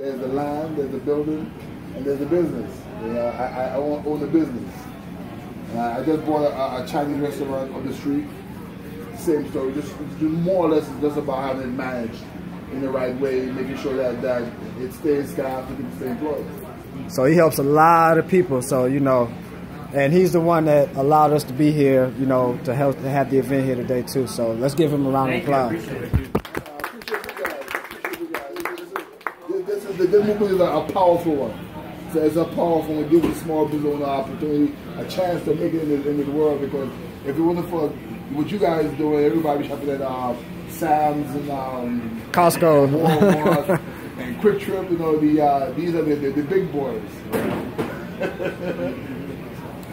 There's the land, there's the building, and there's the business. You know, I own the business. I just bought a Chinese restaurant on the street. Same story. Just more or less, it's just about having it managed in the right way, making sure that it stays staffed and people stay employed. So he helps a lot of people. So you know, and he's the one that allowed us to be here. You know, to help to have the event here today too. So let's give him a round of applause. This movement is a powerful one. So it's a powerful one. It gives the small business owner an opportunity, a chance to make it in the world. Because if it wasn't for what you guys doing, everybody be shopping at Sam's and Costco, Walmart, and Quick Trip. You know, these are the big boys.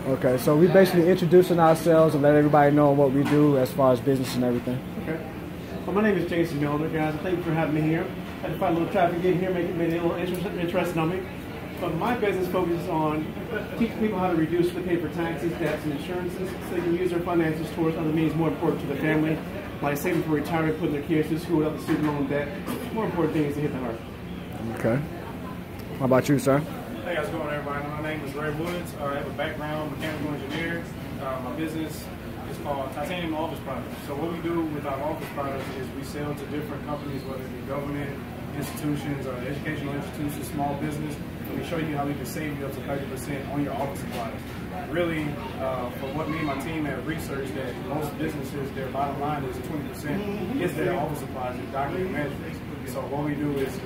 Okay, so we basically introducing ourselves and let everybody know what we do as far as business and everything. Okay. Well, my name is Jason Miller, guys. Thank you for having me here. I had to find a little traffic in here, making it a little interested on me. But my business focuses on teaching people how to reduce what they pay for taxes, debts, and insurances, so they can use their finances towards other means more important to the family, like saving for retirement, putting their kids through school without the student loan debt. More important things to hit the heart. Okay. How about you, sir? Hey, how's it going, everybody? My name is Ray Woods. I have a background mechanical engineer. My business is called Titanium Office Products. So what we do with our office products is we sell to different companies, whether it be government, institutions, or educational institutions, small business. And we show you how we can save you up to 30% on your office supplies. Really, for what me and my team have researched, that most businesses, their bottom line is 20% is their office supplies and document management. So what we do is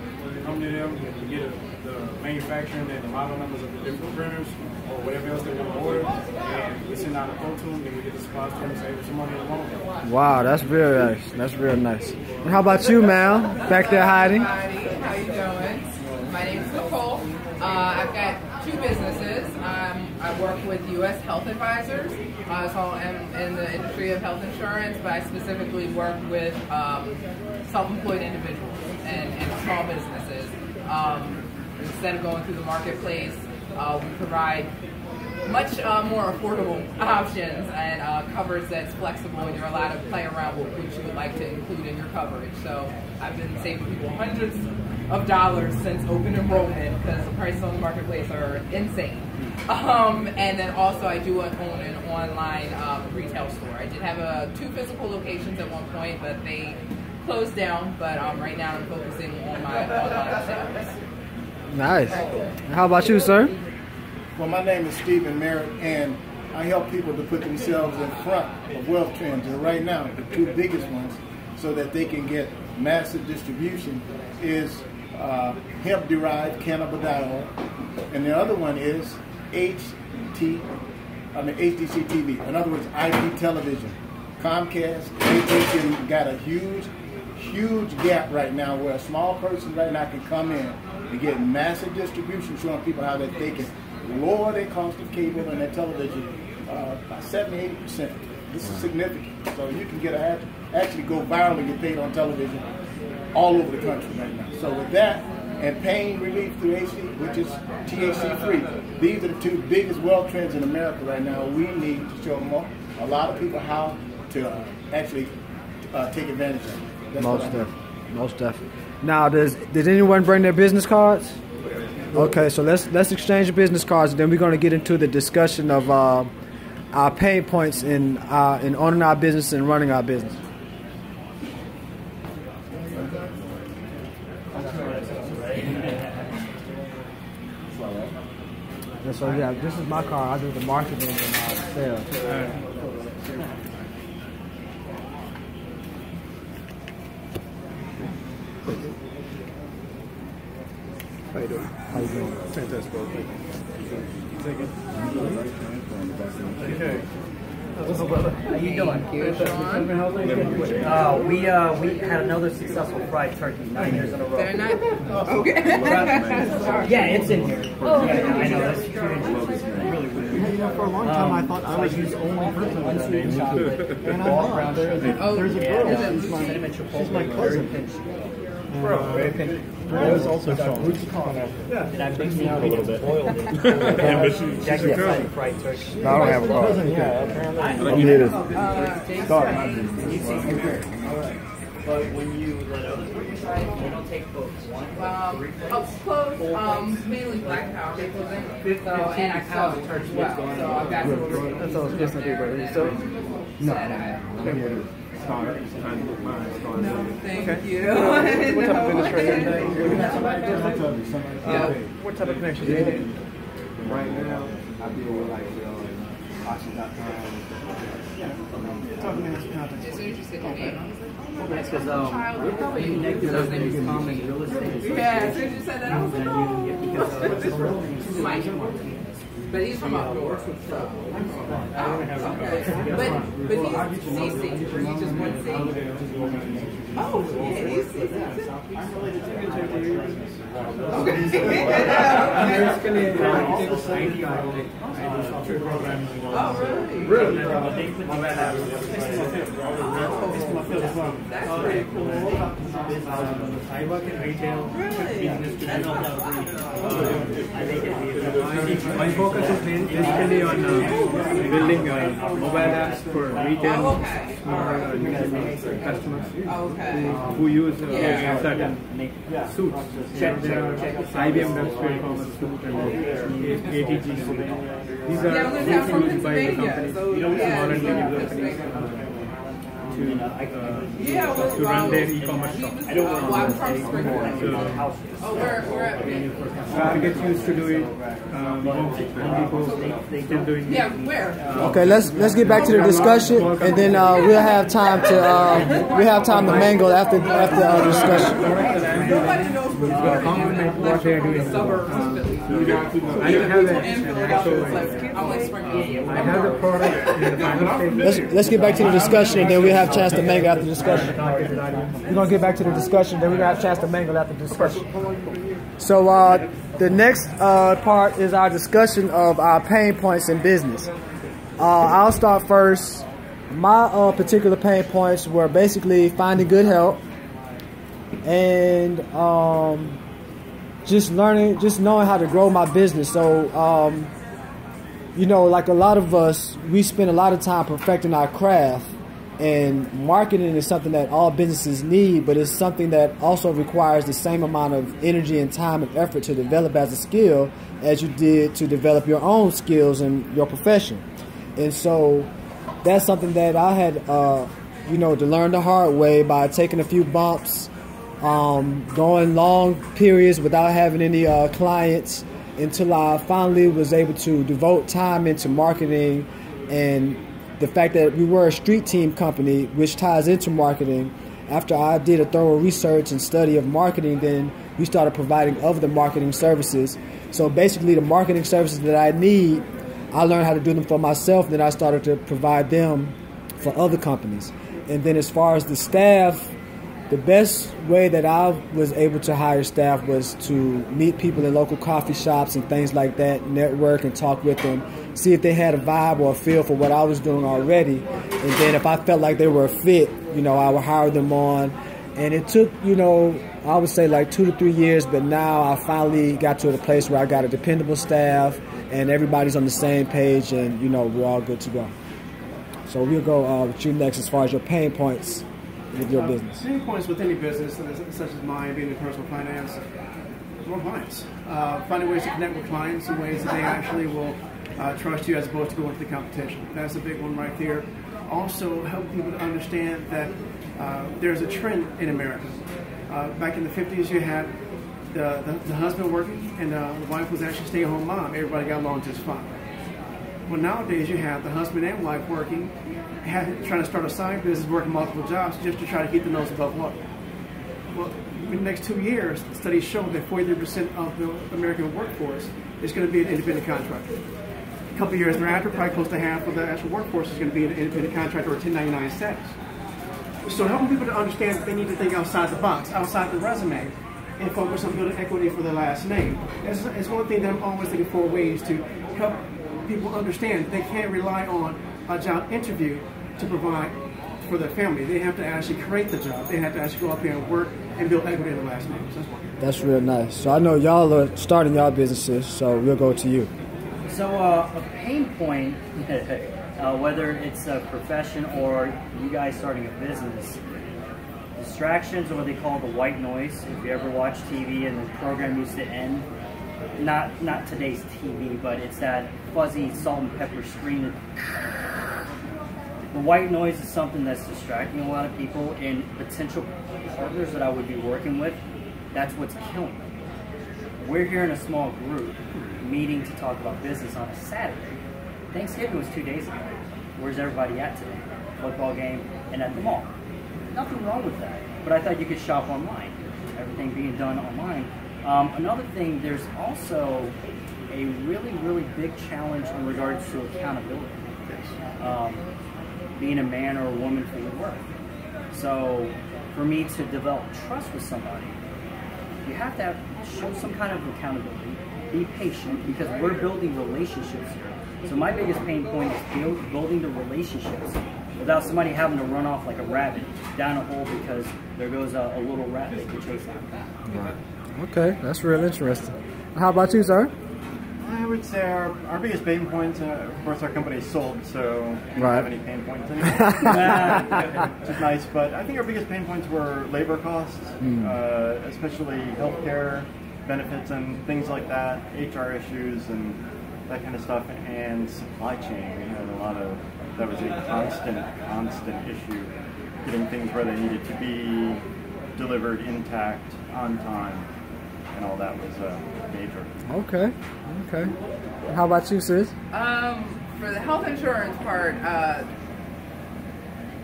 come to them and we get the manufacturing and the model numbers of the different printers or whatever else they want to order, and we send out a quote to them and we get the supplies to them and save some money in the long run. Wow, that's very nice. That's real nice. And how about you, ma'am? Back there hiding? How you doing? My name is Nicole. I've got two businesses. I work with U.S. Health Advisors, so I'm in the industry of health insurance, but I specifically work with self-employed individuals and small businesses. Instead of going through the marketplace, we provide much more affordable options and coverage that's flexible, and you're allowed to play around with what you would like to include in your coverage. So I've been saving people hundreds of dollars since open enrollment because the prices on the marketplace are insane. And then also I do own an online retail store. I did have 2 physical locations at one point, but they closed down. But right now I'm focusing on my online sales. Nice. How about you, sir? Well, my name is Stephen Merritt, and I help people to put themselves in front of wealth trends. And right now, the 2 biggest ones, so that they can get massive distribution, is hemp-derived cannabidiol, and the other one is HDC TV. In other words, IP television. Comcast, AT&T got a huge gap right now where a small person right now can come in and get massive distribution, showing people how that they can lower their cost of cable and their television by 70–80%. This is significant. So you can get actually go viral and get paid on television all over the country right now. So with that, and pain relief through AC, which is THC free, these are the 2 biggest wealth trends in America right now. We need to show a lot of people how to actually take advantage of it. Most definitely. Now, did anyone bring their business cards? Okay, so let's exchange the business cards, and then we're going to get into the discussion of our pain points in owning our business and running our business. So yeah, this is my card. I do the marketing and sales. How you doing? How you doing? Fantastic. Thank you. Okay. How you doing? We had another successful fried turkey 9 years in a row. They're not okay. Yeah, it's in here. Oh, yeah, I know that's huge. Really weird. You know, for a long time I thought I was used only person with that name. And I'm not. There's a girl. She's my cousin. That was also strong. Did I mix it out a little bit? Boiled it. Yeah, but she's your cousin. Fried turkey. No, I don't have a card. Yeah, apparently. I'm here to start. But when you let others work inside, you don't take both. Up close, mainly black power clothing. So, and I sell to church as well. So I've got some over here. That's all it's just not do, brother. So, No, thank you. what type of business what type of connection do you need? Right now, I deal with like Oxy.com. Talk to me about context. As soon as you said your name, That's because we're probably connected with things common real estate. yeah, as soon as you said that, I was like, oh. Mike. But he's from up north. So. Okay. But he's CC. He just went C. Oh, yeah, he's CC. Really? That's pretty cool. I work in retail. My focus is basically on building mobile apps for retail customers who use certain suits. There are IBM Websphere Commerce suit and ATG suit. These are used by the companies, small and medium companies, to run their e-commerce shop. I'm from Springfield. Target used to do it. Home Depot still doing it. Yeah, where? Okay, let's get back to the discussion, and then we'll have time to mingle after the discussion. Nobody knows What they're doing. suburbs of Philly. I don't have an actual. I'm like Springfield. I have the product in the final stage. Let's get back to the discussion, and then we'll have a chance to mingle after the discussion. We're gonna get back to the discussion, then we're gonna have a chance to mingle after the discussion. So the next part is our discussion of our pain points in business. I'll start first. My particular pain points were basically finding good help and just knowing how to grow my business. So you know, like a lot of us, we spend a lot of time perfecting our craft, and marketing is something that all businesses need, but it's something that also requires the same amount of energy and time and effort to develop as a skill as you did to develop your own skills in your profession. And so that's something that I had, you know, to learn the hard way by taking a few bumps, going long periods without having any clients, until I finally was able to devote time into marketing. And the fact that we were a street team company, which ties into marketing, after I did a thorough research and study of marketing, then we started providing other marketing services. So basically the marketing services that I need, I learned how to do them for myself, then I started to provide them for other companies. And then as far as the staff, the best way that I was able to hire staff was to meet people in local coffee shops and things like that, network and talk with them, see if they had a vibe or a feel for what I was doing already. And then if I felt like they were a fit, you know, I would hire them on. And it took, you know, I would say like 2 to 3 years, but now I finally got to the place where I got a dependable staff and everybody's on the same page, and, you know, we're all good to go. So we'll go with you next as far as your pain points with your business. Pain points with any business, such as mine, being in personal finance, more clients. Finding ways to connect with clients in ways that they actually will trust you as opposed to going to the competition. That's a big one right there. Also, help people to understand that there's a trend in America. Back in the 50s, you had the husband working and the wife was actually a stay-at-home mom. Everybody got along just fine. Well, nowadays you have the husband and wife working, trying to start a side business, working multiple jobs just to try to keep the nose above water. Well, in the next 2 years, studies show that 43% of the American workforce is going to be an independent contractor. A couple of years thereafter, probably close to half of the actual workforce is going to be an independent contractor or 1099 status. So helping people to understand that they need to think outside the box, outside the resume, and focus on building equity for their last name. It's one thing that I'm always looking for ways to help people understand they can't rely on a job interview to provide for their family. They have to actually create the job. They have to actually go up there and work and build equity in their last names. That's real nice. So I know y'all are starting y'all businesses, so we'll go to you. So a pain point, whether it's a profession or you guys starting a business, distractions, or what they call the white noise. If you ever watch TV and the program used to end, not today's TV, but it's that fuzzy salt and pepper screen. The white noise is something that's distracting a lot of people, and potential partners that I would be working with, that's what's killing them. We're here in a small group meeting to talk about business on a Saturday. Thanksgiving was 2 days ago. Where's everybody at today? Football game and at the mall. Nothing wrong with that, but I thought you could shop online. Everything being done online. Another thing, there's also a really, really big challenge in regards to accountability. Being a man or a woman for your work. So for me to develop trust with somebody, you have to show some kind of accountability, be patient, because we're building relationships here. So my biggest pain point is building the relationships without somebody having to run off like a rabbit down a hole because there goes a little rat they could chase after. Right. Okay, that's real interesting. How about you, sir? I would say our biggest pain points, of course our company is sold, so we don't have any pain points anymore. Which is nice, but I think our biggest pain points were labor costs, especially healthcare benefits and things like that, HR issues and that kind of stuff, and supply chain. We had a lot of, that was a constant issue, getting things where they needed to be delivered intact, on time, and all that was major. Okay, okay. How about you, sis? For the health insurance part,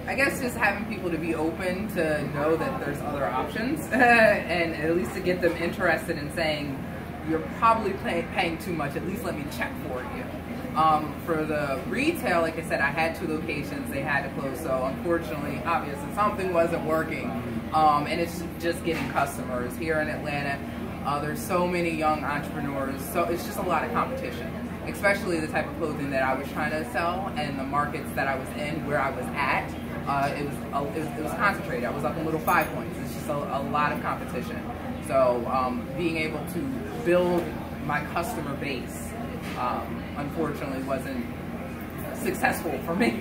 I guess just having people to be open to know that there's other options, and at least to get them interested in saying, you're probably paying too much, at least let me check for you. For the retail, like I said, I had 2 locations, they had to close, so unfortunately, obviously, something wasn't working, and it's just getting customers. Here in Atlanta, there's so many young entrepreneurs, so it's just a lot of competition, especially the type of clothing that I was trying to sell and the markets that I was in, where I was at. It was concentrated. I was up in little 5 points. It's just a lot of competition. So being able to build my customer base, unfortunatally, wasn't successful for me to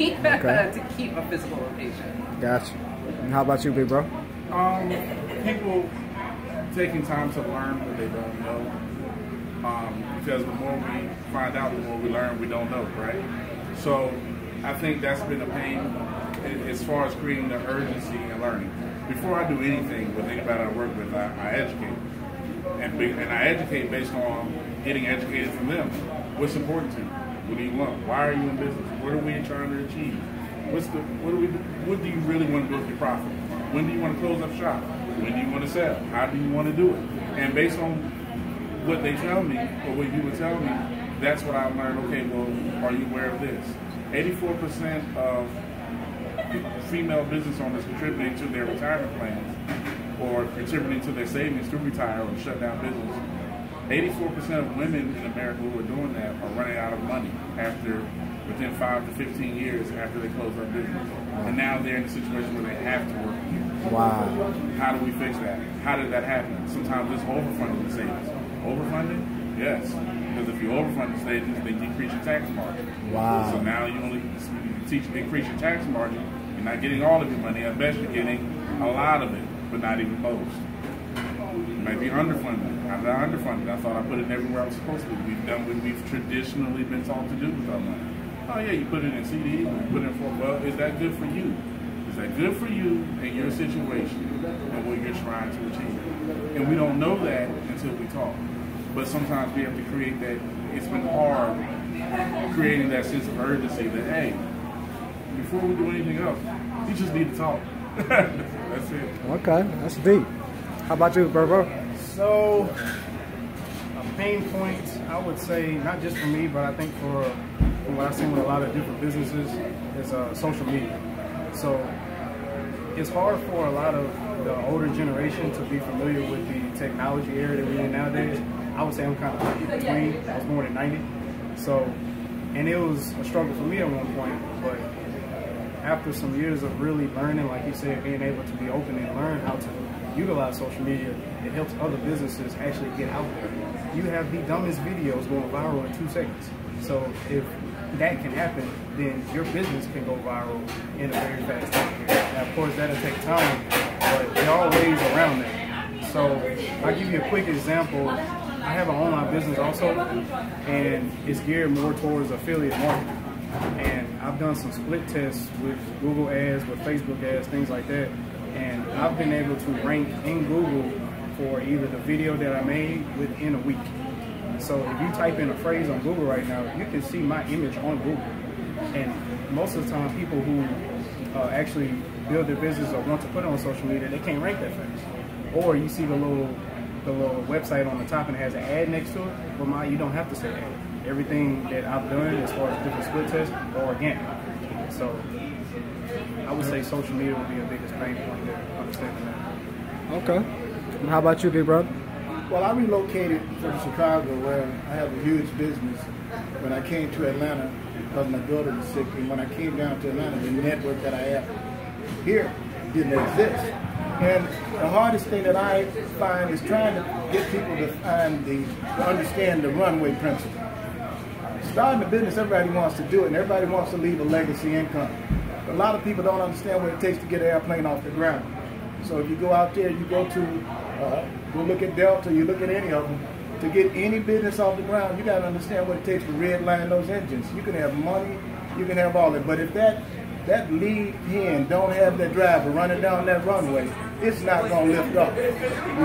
keep a physical location. Gotcha. And how about you, big bro? People taking time to learn what they don't know, because the more we find out, the more we learn we don't know, right? So I think that's been a pain as far as creating the urgency and learning. Before I do anything with anybody I work with, I educate. And I educate based on getting educated from them. What's important to you? What do you want? Why are you in business? What are we trying to achieve? What do you really want to do with your profit? When do you want to close up shop? When do you want to sell? How do you want to do it? And based on what they tell me, or what you would tell me, that's what I learned. Okay, well, are you aware of this? 84% of female business owners contributing to their retirement plans or contributing to their savings to retire or shut down business. 84% of women in America who are doing that are running out of money within 5 to 15 years after they close their business. And now they're in a situation where they have to work again. Wow. How do we fix that? How did that happen? Sometimes it's overfunding the savings. Overfunding? Yes. Because if you overfund the savings, they decrease your tax margin. Wow. So now you only increase your tax margin. You're not getting all of your money. At best, you're getting a lot of it, but not even most. You might be underfunded. I'm not underfunded. I thought I put it everywhere I was supposed to. We've done what we've traditionally been taught to do with our money. Oh yeah, you put it in CDs, you put it in well, is that good for you? Is that good for you and your situation and what you're trying to achieve? And we don't know that until we talk. But sometimes we have to create that. It's been hard creating that sense of urgency that, hey, before we do anything else, you just need to talk. That's it. Okay, that's deep. How about you, bro? So, a pain point, I would say, not just for me, but I think from what I've seen with a lot of different businesses, is social media. So, it's hard for a lot of the older generation to be familiar with the technology era that we're in nowadays. I would say I'm kind of in between. I was born in '90. So, and it was a struggle for me at one point, but after some years of really learning, like you said, being able to be open and learn how to utilize social media, it helps other businesses actually get out there. You have the dumbest videos going viral in 2 seconds. So if that can happen, then your business can go viral in a very fast time period. Now, of course, that'll take time, but there are ways around that. So I'll give you a quick example. I have an online business also, and it's geared more towards affiliate marketing. And I've done some split tests with Google ads, with Facebook ads, things like that. And I've been able to rank in Google for either the video that I made within a week. So if you type in a phrase on Google right now, you can see my image on Google. And most of the time, people who actually build their business or want to put it on social media, they can't rank that fast. Or you see the little website on the top and it has an ad next to it. Well, you don't have to say ad. Everything that I've done as far as different split tests are organic. So I would say social media would be the biggest pain point there, understanding that. Okay. And how about you, big brother? Well, I relocated from Chicago, where I have a huge business, when I came to Atlanta because my daughter was sick. And when I came down to Atlanta, the network that I have here didn't exist. And the hardest thing that I find is trying to get people to understand the runway principle. Starting a business, everybody wants to do it, and everybody wants to leave a legacy income. But a lot of people don't understand what it takes to get an airplane off the ground. So if you go out there, you go look at Delta, you look at any of them, to get any business off the ground, you got to understand what it takes to redline those engines. You can have money, you can have all that, but if that lead hen don't have that driver running down that runway, it's not going to lift up. You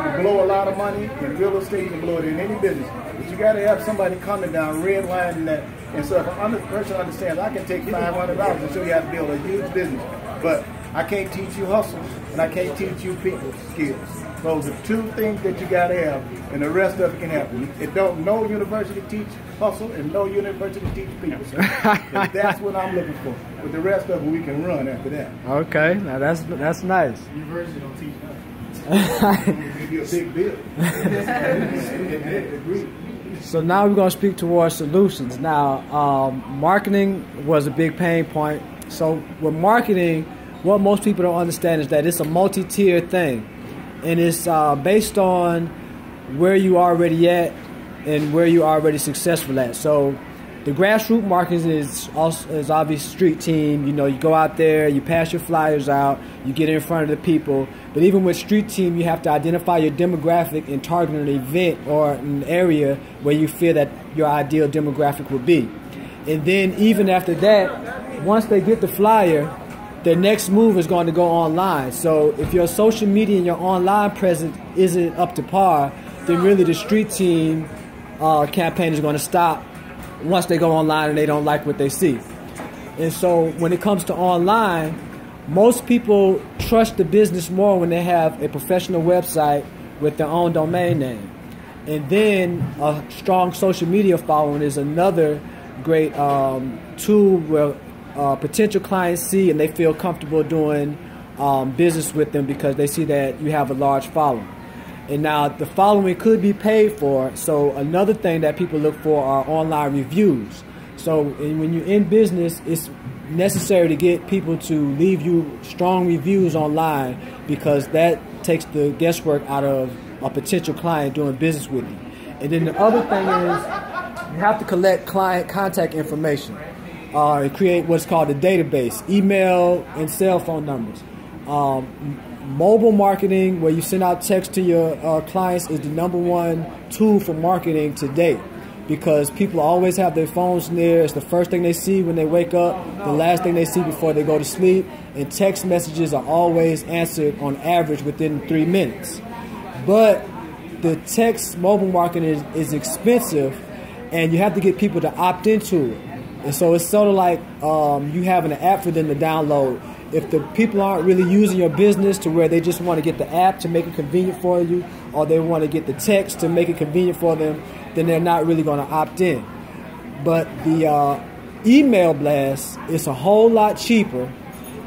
can blow a lot of money in real estate, you can blow it in any business, but you got to have somebody coming down, redlining that. And so if a person understands, I can take $500 and show you how to build a huge business, but I can't teach you hustle, and I can't teach you people skills. Those are two things that you got to have, and the rest of it can happen. No university teach hustle, and no university teach people. So that's what I'm looking for. But the rest of it, we can run after that. Okay, now that's nice. University don't teach nothing. Give you a big bill. So now we're going to speak towards solutions. Now, marketing was a big pain point. So with marketing, what most people don't understand is that it's a multi-tiered thing. And it's based on where you already at and where you already successful at. So the grassroots marketing is obviously street team. You know, you go out there, you pass your flyers out, you get in front of the people. But even with street team, you have to identify your demographic and target an event or an area where you feel that your ideal demographic would be. And then even after that, once they get the flyer, the next move is going to go online. So if your social media and your online presence isn't up to par, then really the street team campaign is going to stop once they go online and they don't like what they see. And so when it comes to online, most people trust the business more when they have a professional website with their own domain name. And then a strong social media following is another great tool where potential clients see and they feel comfortable doing business with them because they see that you have a large following. And now the following could be paid for. So another thing that people look for are online reviews. So when you're in business, it's necessary to get people to leave you strong reviews online because that takes the guesswork out of a potential client doing business with you. And then the other thing is you have to collect client contact information. And create what's called a database, email and cell phone numbers. Mobile marketing, where you send out text to your clients, is the #1 tool for marketing today because people always have their phones near. It's the first thing they see when they wake up, the last thing they see before they go to sleep, and text messages are always answered on average within 3 minutes. But the text mobile marketing is expensive, and you have to get people to opt into it. And so it's sort of like you having an app for them to download. If the people aren't really using your business to where they just want to get the app to make it convenient for you, or they want to get the text to make it convenient for them, then they're not really going to opt in. But the email blast is a whole lot cheaper,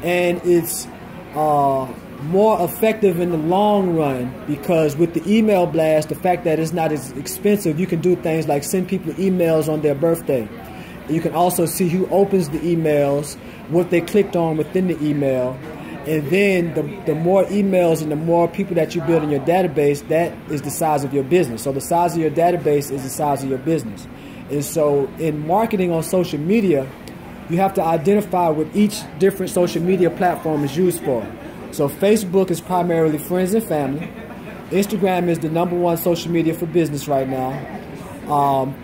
and it's more effective in the long run because with the email blast, the fact that it's not as expensive, you can do things like send people emails on their birthday. You can also see who opens the emails, what they clicked on within the email. And then the more emails and the more people that you build in your database, that is the size of your business. So the size of your database is the size of your business. And so in marketing on social media, you have to identify what each different social media platform is used for. So Facebook is primarily friends and family. Instagram is the #1 social media for business right now.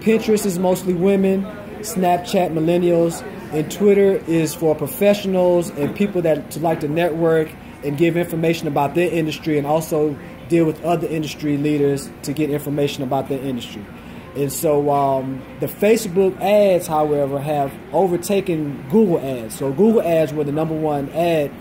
Pinterest is mostly women, Snapchat millennials, and Twitter is for professionals and people that like to network and give information about their industry, and also deal with other industry leaders to get information about their industry. And so the Facebook ads, however, have overtaken Google ads. So Google ads were the #1 ad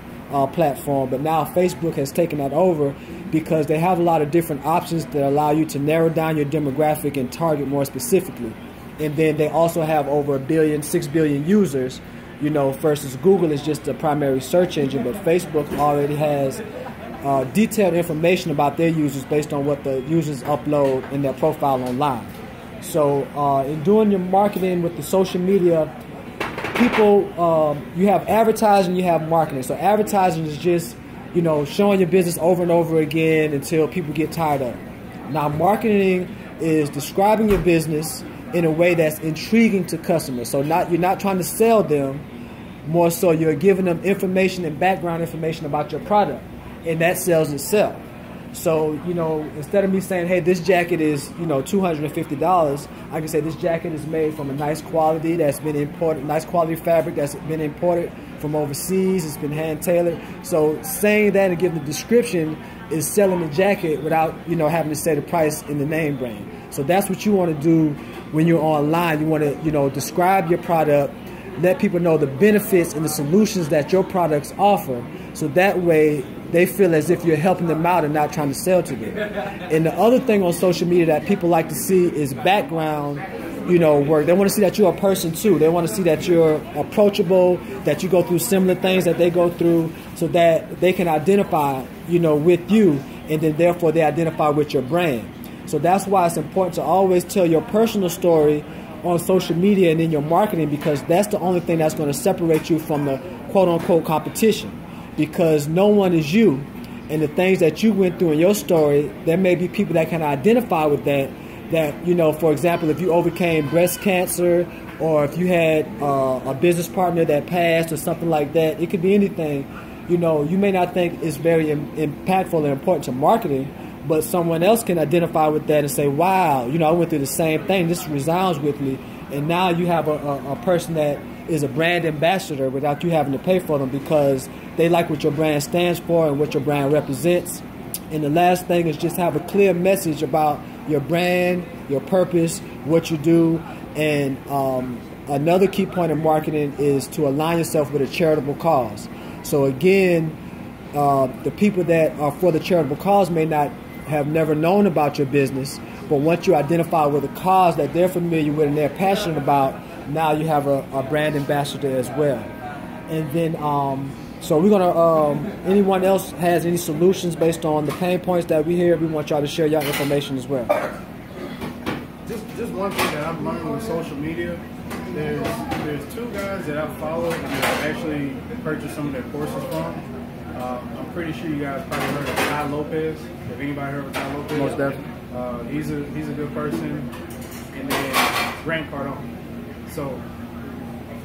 platform, but now Facebook has taken that over because they have a lot of different options that allow you to narrow down your demographic and target more specifically. And then they also have over 6 billion users, you know, versus Google is just the primary search engine, but Facebook already has detailed information about their users based on what the users upload in their profile online. So in doing your marketing with the social media, people, you have advertising, you have marketing. So advertising is just, you know, showing your business over and over again until people get tired of it. Now marketing is describing your business in a way that's intriguing to customers. So you're not trying to sell them, more so you're giving them information and background information about your product, and that sells itself. So, you know, instead of me saying, hey, this jacket is, you know, $250, I can say this jacket is made from a nice quality that's been imported, nice quality fabric that's been imported from overseas, it's been hand tailored. So saying that and giving the description is selling the jacket without, you know, having to say the price in the name brand. So that's what you want to do when you're online. You want to, you know, describe your product, let people know the benefits and the solutions that your products offer, so that way they feel as if you're helping them out and not trying to sell to them. And the other thing on social media that people like to see is background, you know, work. They want to see that you're a person too. They want to see that you're approachable, that you go through similar things that they go through, so that they can identify, you know, with you, and then therefore they identify with your brand. So that's why it's important to always tell your personal story on social media and in your marketing, because that's the only thing that's going to separate you from the quote-unquote competition. Because no one is you, and the things that you went through in your story, there may be people that can identify with that, you know, for example, if you overcame breast cancer, or if you had a business partner that passed or something like that, it could be anything. You know, you may not think it's very impactful and important to marketing, but someone else can identify with that and say, wow, you know, I went through the same thing, this resounds with me, and now you have a person that is a brand ambassador without you having to pay for them, because they like what your brand stands for and what your brand represents. And the last thing is just have a clear message about your brand, your purpose, what you do. And another key point in marketing is to align yourself with a charitable cause. So again, the people that are for the charitable cause may not have never known about your business, but once you identify with a cause that they're familiar with and they're passionate about, now you have a brand ambassador as well. And then so we're gonna, anyone else has any solutions based on the pain points that we hear, we want y'all to share your information as well. Just one thing that I've learned with social media, there's two guys that I follow and I've actually purchased some of their courses from. I'm pretty sure you guys probably heard of Tai Lopez. Have anybody heard of Tai Lopez? Most definitely. He's a good person. And then Grant Cardone. So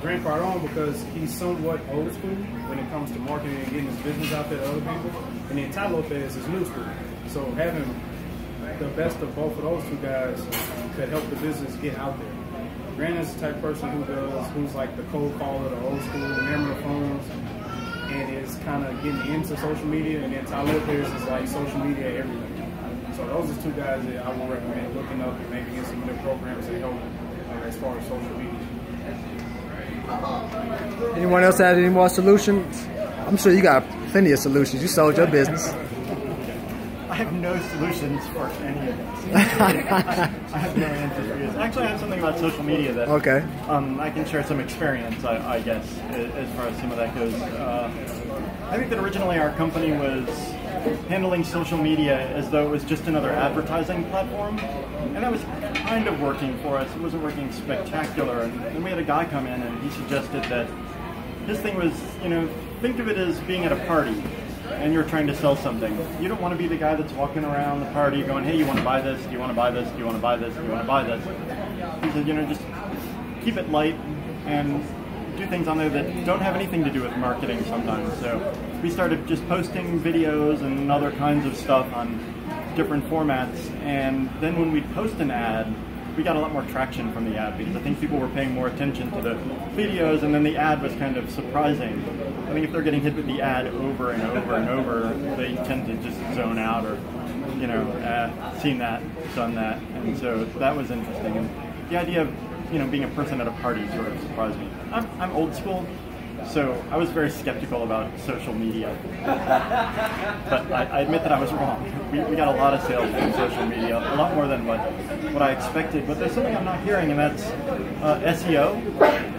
Grant Cardone, because he's somewhat old school when it comes to marketing and getting his business out there to other people. And then Tai Lopez is new school. So having the best of both of those two guys could help the business get out there. Grant is the type of person who's like the cold caller, the old school, remember the phones, and is kind of getting into social media. And then Tai Lopez is like social media everything. So those are two guys that I would recommend looking up and maybe get some of their programs that help as far as social media. Anyone else have any more solutions? I'm sure you got plenty of solutions. You sold your business. I have no solutions for any of this. I have no answers for this. Actually, I have something about social media that I can share some experience, I guess, as far as some of that goes. I think that originally our company was handling social media as though it was just another advertising platform, and that was kind of working for us. It wasn't working spectacular, and then we had a guy come in and he suggested that his thing was, you know, think of it as being at a party and you're trying to sell something. You don't want to be the guy that's walking around the party going, hey, you want to buy this? Do you want to buy this? Do you want to buy this? Do you want to buy this? He said, you know, just keep it light and do things on there that don't have anything to do with marketing sometimes. So we started just posting videos and other kinds of stuff on different formats. And then when we'd post an ad, we got a lot more traction from the ad because I think people were paying more attention to the videos, and then the ad was kind of surprising. I think if they're getting hit with the ad over and over and over, they tend to just zone out or, you know, seen that, done that. And so that was interesting. And the idea of, you know, being a person at a party sort of surprised me. I'm old school, so I was very skeptical about social media. But I admit that I was wrong. We got a lot of sales from social media, a lot more than what I expected. But there's something I'm not hearing, and that's SEO.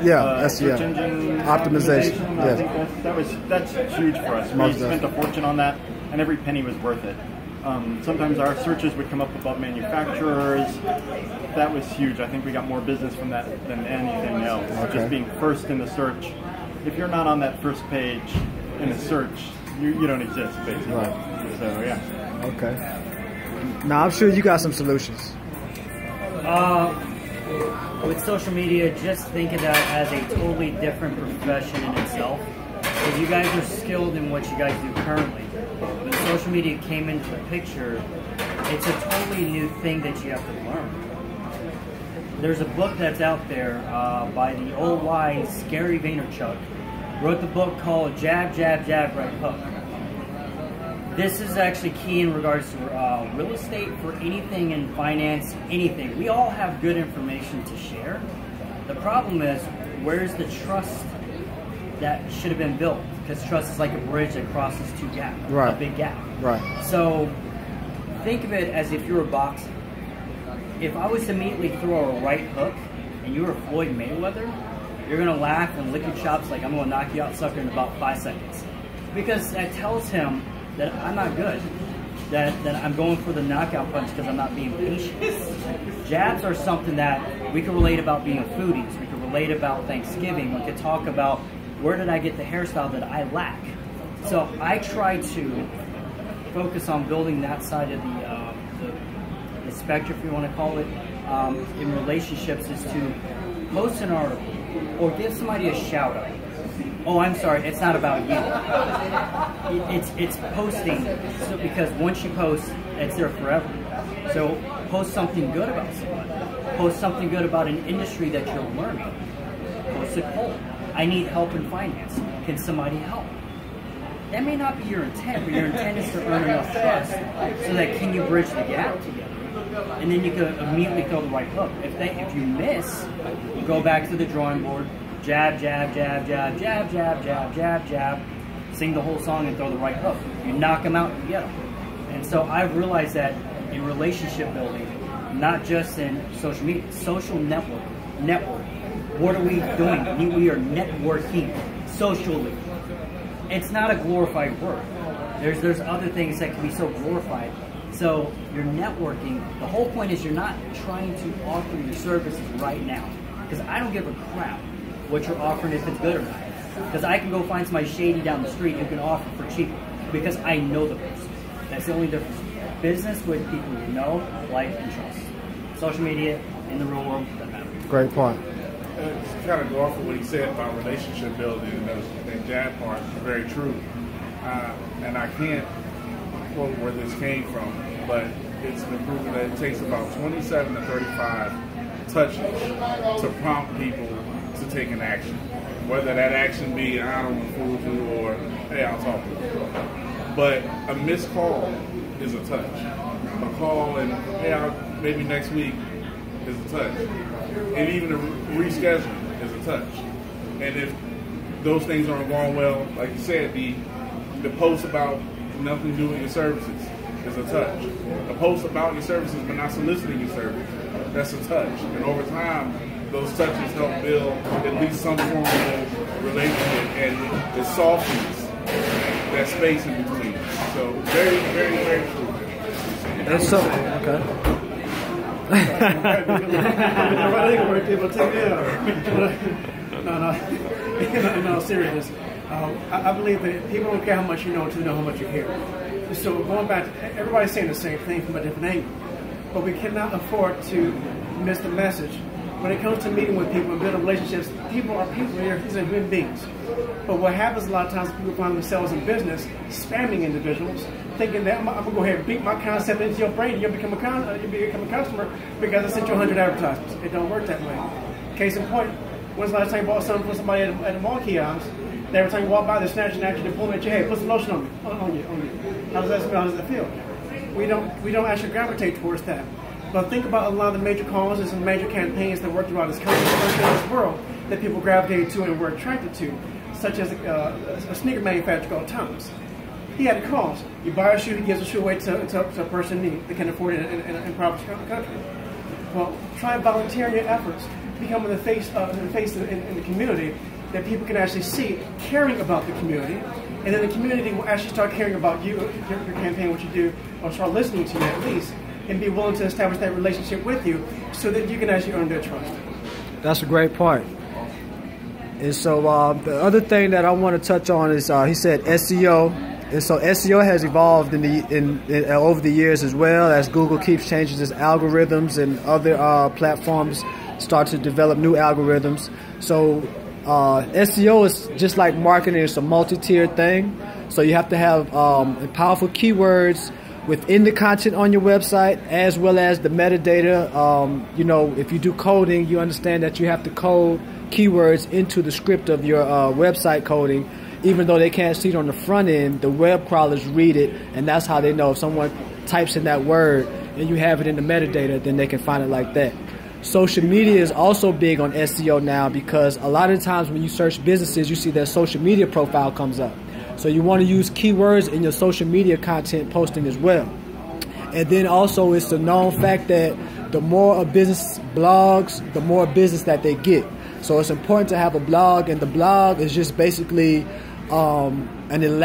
Yeah, SEO. Search engine optimization. I think that's huge for us. We spent a fortune on that, and every penny was worth it. Sometimes our searches would come up above manufacturers. That was huge. I think we got more business from that than anything else. Okay. Just being first in the search. If you're not on that first page in the search, you don't exist, basically. Right. So, yeah. Okay. Now, I'm sure you got some solutions. With social media, just think of that as a totally different profession in itself. Because you guys are skilled in what you guys do currently. When social media came into the picture, it's a totally new thing that you have to learn. There's a book that's out there by the old wise Gary Vaynerchuk. Wrote the book called Jab, Jab, Jab, Right Hook. This is actually key in regards to real estate, for anything in finance, anything. We all have good information to share. The problem is, where's the trust that should have been built? Because trust is like a bridge that crosses two gaps, a big gap. Right. So think of it as if you're a boxer. If I was to immediately throw a right hook and you were Floyd Mayweather, you're going to laugh and lick your chops like I'm going to knock you out, sucker, in about 5 seconds. Because that tells him that I'm not good, that I'm going for the knockout punch because I'm not being patient. Jabs are something that we can relate about being foodies. We can relate about Thanksgiving. We could talk about where did I get the hairstyle that I lack. So I try to focus on building that side of the spectrum, if you want to call it, in relationships, is to post an article or give somebody a shout out. Oh, I'm sorry, it's not about you. It's posting, so because once you post, it's there forever. So post something good about somebody. Post something good about an industry that you're learning. Post a poll. I need help in finance. Can somebody help? That may not be your intent, but your intent is to earn enough trust so that can you bridge the gap together? And then you can immediately throw the right hook. If you miss, go back to the drawing board, jab, jab, jab, jab, jab, jab, jab, jab, jab, sing the whole song and throw the right hook. You knock them out, you get them. And so I've realized that in relationship building, not just in social media, social network. What are we doing? We are networking socially. It's not a glorified word. There's other things that can be so glorified. So you're networking. The whole point is you're not trying to offer your services right now. Because I don't give a crap what you're offering, if it's good or not. Because I can go find somebody shady down the street who can offer for cheap because I know the person. That's the only difference. Business with people you know, like, and trust. Social media, in the real world, doesn't matter. Great point. To kind of go off of what he said about relationship building and jab part, very true. And I can't quote where this came from, but it's been proven that it takes about 27 to 35 touches to prompt people to take an action. Whether that action be, I don't want to fool you, or hey, I'll talk to you. But a missed call is a touch. A call and hey, maybe next week is a touch. And even a reschedule is a touch. And if those things aren't going well, like you said, the post about nothing to do with your services is a touch. A post about your services but not soliciting your services, that's a touch. And over time, those touches help build at least some form of relationship, and it softens that space in between. So very, very, very true. That's so okay. No, seriousness. I believe that people don't care how much you know until they know how much you hear. So going back, everybody's saying the same thing from a different angle. But we cannot afford to miss the message when it comes to meeting with people and building relationships, people are here, these are human beings. But what happens a lot of times, people find themselves in business spamming individuals, thinking that I'm going to go ahead and beat my concept into your brain and you'll become a customer because I sent you 100 advertisements. It don't work that way. Case in point, when's the last time you bought something from somebody at a mall kiosk? Every time you walk by, they're snatching at you, they're pulling at your head, put some lotion on you. How does that smell? How does that feel? We don't actually gravitate towards that. But think about a lot of the major causes and major campaigns that work throughout this country and this world that people gravitate to and were attracted to, such as a sneaker manufacturer called Thomas. He had a cause. You buy a shoe, he gives a shoe away to a person in need that can afford it in a impoverished country. Well, try volunteering your efforts, becoming the face in the community that people can actually see caring about the community, and then the community will actually start caring about you, your campaign, what you do, or start listening to you at least, and be willing to establish that relationship with you so that you can actually earn their trust. That's a great point. And so the other thing that I want to touch on is he said SEO. And so SEO has evolved over the years as well as Google keeps changing its algorithms and other platforms start to develop new algorithms. So SEO is just like marketing. It's a multi-tiered thing. So you have to have powerful keywords within the content on your website, as well as the metadata. You know, if you do coding, you understand that you have to code keywords into the script of your website coding. Even though they can't see it on the front end, the web crawlers read it, and that's how they know if someone types in that word and you have it in the metadata, then they can find it like that. Social media is also big on SEO now because a lot of times when you search businesses, you see their social media profile comes up. So you want to use keywords in your social media content posting as well. And then also it's a known fact that the more a business blogs, the more business that they get. So it's important to have a blog, and the blog is just basically an elaborate